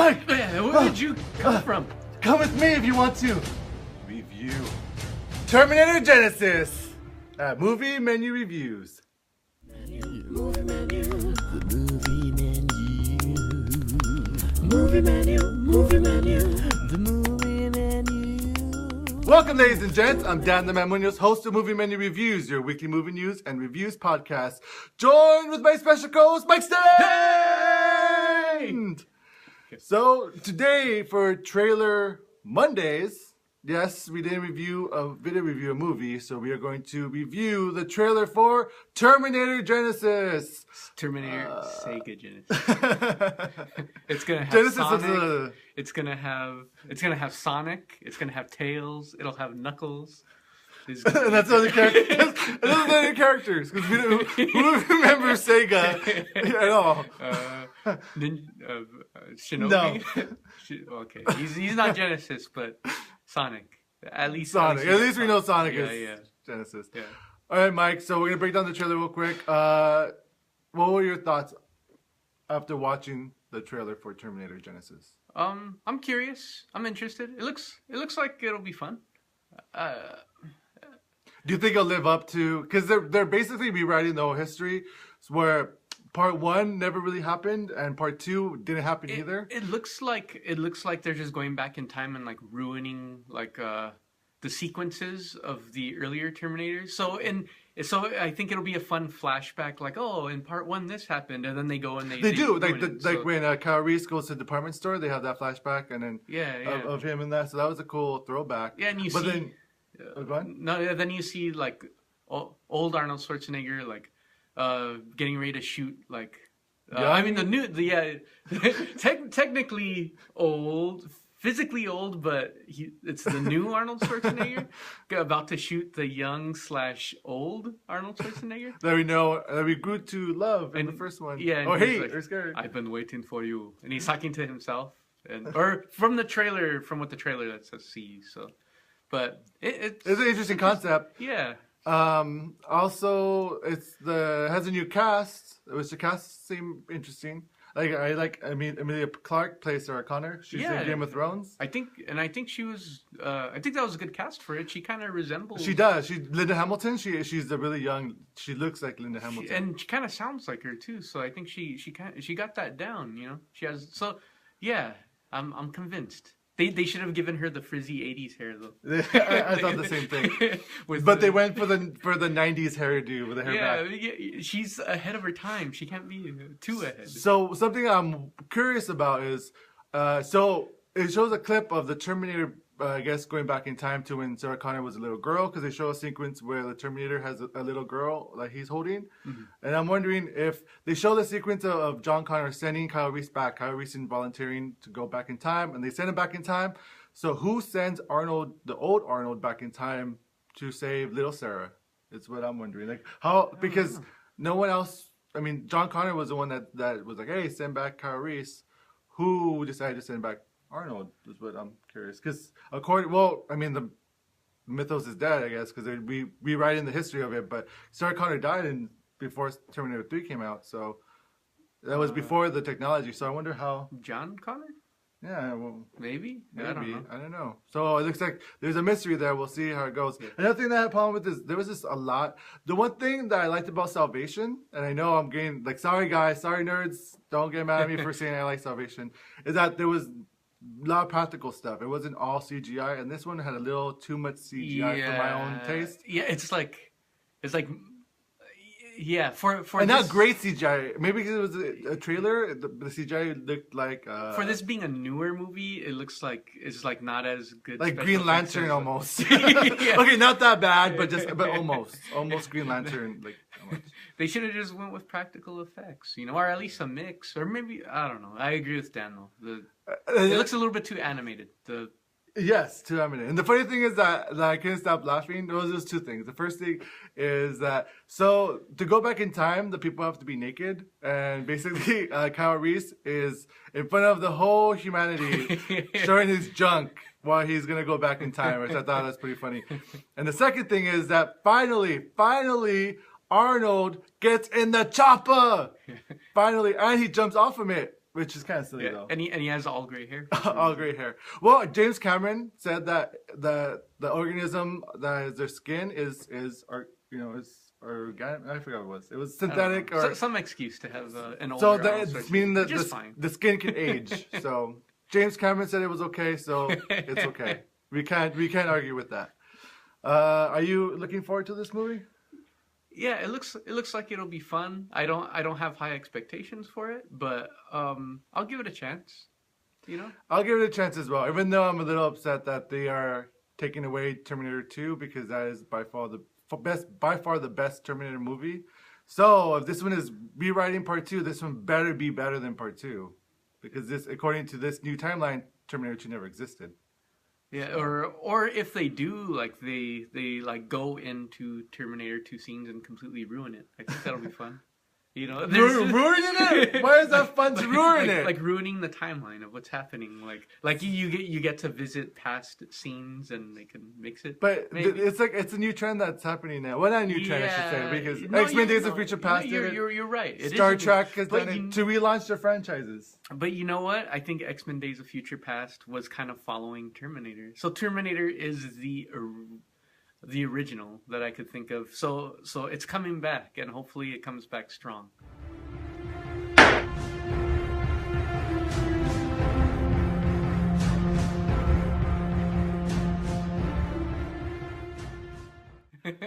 Mike! Man, where did you come from? Come with me if you want to. Review Terminator Genisys. Movie menu reviews. Movie menu. The movie menu. Movie menu. Movie menu. The movie menu. Welcome, ladies and gents. I'm Dan the Man Muñoz, host of Movie Menu Reviews, your weekly movie news and reviews podcast. Joined with my special co-host, Mike Stain! Hey! So, today for Trailer Mondays, yes, we didn't review a movie, so we are going to review the trailer for Terminator Genisys. Terminator Sega Genesis. It's gonna have Genesis Sonic. It's gonna have Sonic. It's gonna have Tails. It'll have Knuckles. And that's the other characters. And those are the other characters. Because who remembers Sega at all? Shinobi? No. Okay. He's not Genesis, but Sonic. At least Sonic. At least we know Sonic yeah, is yeah. Genesis. Yeah. All right, Mike. So we're going to break down the trailer real quick. What were your thoughts after watching the trailer for Terminator Genisys? I'm curious. I'm interested. It looks like it'll be fun. Do you think it'll live up to? Because they're basically rewriting the whole history, where part one never really happened, and part two didn't happen either. It looks like they're just going back in time and like ruining like the sequences of the earlier Terminators. So I think it'll be a fun flashback. Like, oh, in part one this happened, and then they go and they do ruin it. When Kyle Reese goes to the department store, they have that flashback, and then of him and that. So that was a cool throwback. Yeah, and then you see like old Arnold Schwarzenegger like getting ready to shoot like I mean technically old, physically old, but it's the new Arnold Schwarzenegger about to shoot the young / old Arnold Schwarzenegger that we know that we grew to love in the first one. Yeah. Oh, hey, like, we're scared. I've been waiting for you, and he's talking to himself, or from what the trailer lets us see. So. But it's an interesting concept. Yeah. Also, has a new cast, which the cast seem interesting. Emilia Clarke plays Sarah Connor. She's in Game of Thrones. I think she was. I think that was a good cast for it. She kind of resembles. She does. Linda Hamilton. She's the really young. She looks like Linda Hamilton, and she kind of sounds like her too. So I think she got that down. You know, she has. So yeah, I'm convinced. They should have given her the frizzy 80s hair though. I thought the same thing. They went for the 90s hairdo with the hair back. Yeah, she's ahead of her time. She can't be too ahead. So something I'm curious about is, so it shows a clip of the Terminator, I guess, going back in time to when Sarah Connor was a little girl, because they show a sequence where the Terminator has a little girl that he's holding. Mm-hmm. And I'm wondering if they show the sequence of John Connor sending Kyle Reese back, Kyle Reese volunteering to go back in time, and they send him back in time. So who sends Arnold, the old Arnold, back in time to save little Sarah? It's what I'm wondering. Like how, because no one else, I mean, John Connor was the one that was like, hey, send back Kyle Reese. Who decided to send back Arnold is what I'm curious, because the mythos is dead, I guess, because they're rewriting the history of it. But Sarah Connor died before Terminator 3 came out, so that was before the technology. So I wonder how John Connor. Yeah, well, maybe. I don't know. So it looks like there's a mystery there. We'll see how it goes. Yeah. Another thing that I had a problem with is there was just a lot. The one thing that I liked about Salvation, and I know I'm getting like, sorry guys, sorry nerds, don't get mad at me for saying I like Salvation, is that there was a lot of practical stuff. It wasn't all CGI, and this one had a little too much CGI for my own taste. Yeah, it's like for and not great CGI. Maybe because it was a trailer, the CGI looked like for this being a newer movie, it looks like it's like not as good. Like Green Lantern almost. Okay, not that bad, but almost Green Lantern. Like almost. They should have just went with practical effects, or at least a mix, or maybe I don't know. I agree with Dan though. It looks a little bit too animated. Yes, too animated. And the funny thing is that I couldn't stop laughing. There was just two things. The first thing is that to go back in time, the people have to be naked, and basically Kyle Reese is in front of the whole humanity showing his junk while he's gonna go back in time, which I thought was pretty funny. And the second thing is that finally, Arnold gets in the chopper. Finally, and he jumps off of it. which is kind of silly though. And he has all gray hair. All gray hair. Well, James Cameron said that the organism that is their skin is organic. I forgot what it was. It was synthetic or some excuse to have an older. so that meaning that fine. the skin can age. So James Cameron said it was okay, so it's okay. We can't argue with that. Are you looking forward to this movie? Yeah, it looks like it'll be fun. I don't have high expectations for it, but I'll give it a chance. You know, I'll give it a chance as well. Even though I'm a little upset that they are taking away Terminator 2 because that is by far the best Terminator movie. So if this one is rewriting Part 2, this one better be better than Part 2, because this, according to this new timeline, Terminator 2 never existed. Yeah, or if they do, like they like go into Terminator 2 scenes and completely ruin it. I think that'll be fun. You know, ruining it? Why is that fun to ruin it? Like ruining the timeline of what's happening. Like you get to visit past scenes and they can mix it. But it's a new trend that's happening now. Well, not a new trend, I should say, because X-Men Days of Future Past did it. You're right. Star Trek has done it to relaunch their franchises. But you know what? I think X-Men Days of Future Past was kind of following Terminator. So Terminator is the original that I could think of. So it's coming back, and hopefully it comes back strong.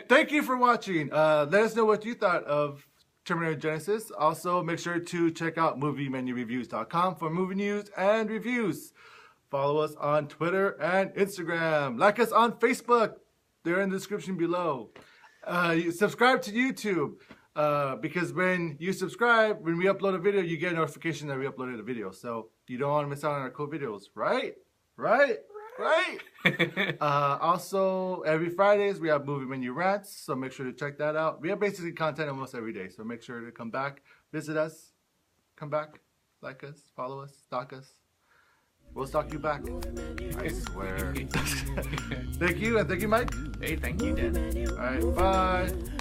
Thank you for watching. Let us know what you thought of Terminator Genisys. Also, make sure to check out MovieMenuReviews.com for movie news and reviews. Follow us on Twitter and Instagram. Like us on Facebook. They're in the description below. Subscribe to YouTube because when you subscribe, when we upload a video, you get a notification that we uploaded a video. So you don't want to miss out on our cool videos, right? Also, every Fridays we have movie menu rants, so make sure to check that out. We have basically content almost every day, so make sure to come back, visit us, come back, like us, follow us, stalk us. We'll stalk you back. I swear. Thank you, and thank you, Mike. Hey, thank you, Dan. All right, bye.